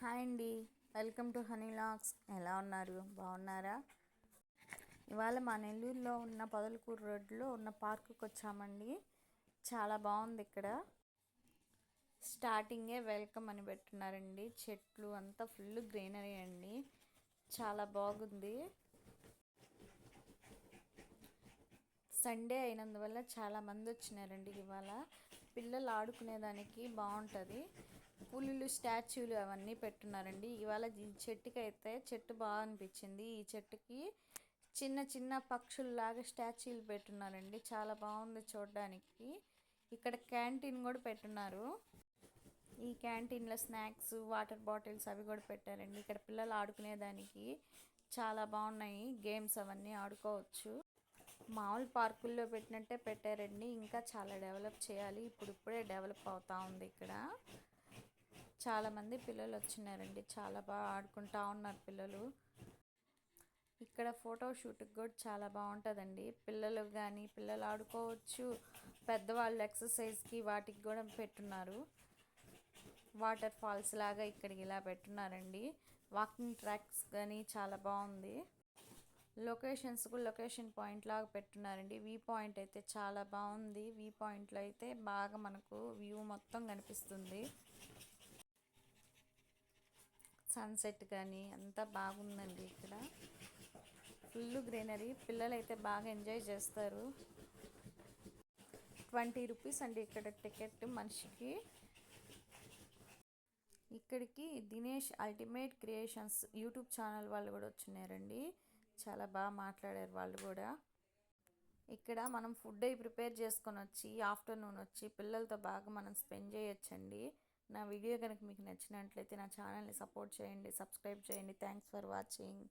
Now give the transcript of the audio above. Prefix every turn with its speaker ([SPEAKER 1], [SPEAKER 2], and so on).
[SPEAKER 1] Hi అండి. Welcome to honey logs. ఎలా ఉన్నారు? బాగున్నారా? ఇవాళ మా నెల్లూరులో ఉన్న పొదలకూరు రోడ్లో ఉన్న పార్కుకి వచ్చామండి. చాలా బాగుంది ఇక్కడ. స్టార్టింగే వెల్కమ్ అని పెట్టున్నారండి. చెట్లు అంతా ఫుల్ గ్రీనరీ అండి. చాలా బాగుంది. సండే అయినందువల్ల చాలా మంది వచ్చినారండి. ఇవాళ పిల్లలు ఆడుకునేదానికి బాగుంటుంది. పులులు స్టాచ్యూలు అవన్నీ పెట్టున్నారండి. ఇవాళ ఈ చెట్టుకి అయితే చెట్టు బాగా అనిపించింది. ఈ చెట్టుకి చిన్న చిన్న పక్షుల్లాగా స్టాచ్యూలు పెట్టున్నారండి. చాలా బాగుంది చూడడానికి. ఇక్కడ క్యాంటీన్ కూడా పెట్టున్నారు. ఈ క్యాంటీన్లో స్నాక్స్, వాటర్ బాటిల్స్ అవి కూడా పెట్టారండి. ఇక్కడ పిల్లలు ఆడుకునేదానికి చాలా బాగున్నాయి. గేమ్స్ అవన్నీ ఆడుకోవచ్చు. మామూలు పార్కుల్లో పెట్టినట్టే పెట్టారండి. ఇంకా చాలా డెవలప్ చేయాలి. ఇప్పుడిప్పుడే డెవలప్ అవుతూ ఉంది. ఇక్కడ చాలామంది పిల్లలు వచ్చినారండి. చాలా బాగా ఆడుకుంటా ఉన్నారు పిల్లలు. ఇక్కడ ఫోటో షూట్కి కూడా చాలా బాగుంటుందండి. పిల్లలు కానీ పిల్లలు ఆడుకోవచ్చు. పెద్దవాళ్ళు ఎక్సర్సైజ్కి వాటికి కూడా పెట్టున్నారు. వాటర్ ఫాల్స్ లాగా ఇక్కడికి ఇలా పెట్టున్నారండి. వాకింగ్ ట్రాక్స్ కానీ చాలా బాగుంది. లొకేషన్స్ కూడా లొకేషన్ పాయింట్ లాగా పెట్టున్నారండి. వ్యూ పాయింట్ అయితే చాలా బాగుంది. వ్యూ పాయింట్లో అయితే బాగా మనకు వ్యూ మొత్తం కనిపిస్తుంది. సన్సెట్ కానీ అంతా బాగుందండి. ఇక్కడ ఫుల్ గ్రీనరీ. పిల్లలు అయితే బాగా ఎంజాయ్ చేస్తారు. 20 రూపీస్ అండి ఇక్కడ టికెట్ మనిషికి. ఇక్కడికి Dinesh ultimate creations YouTube channel వాళ్ళు కూడా వచ్చినారండి. చాలా బాగా మాట్లాడారు వాళ్ళు కూడా. ఇక్కడ మనం ఫుడ్ అయి ప్రిపేర్ చేసుకొని వచ్చి ఆఫ్టర్నూన్ వచ్చి పిల్లలతో బాగా మనం స్పెండ్ చేయొచ్చండి. నా వీడియో కనుక మీకు నచ్చినట్లయితే నా ఛానల్ని సపోర్ట్ చేయండి, సబ్స్క్రైబ్ చేయండి. Thanks for watching.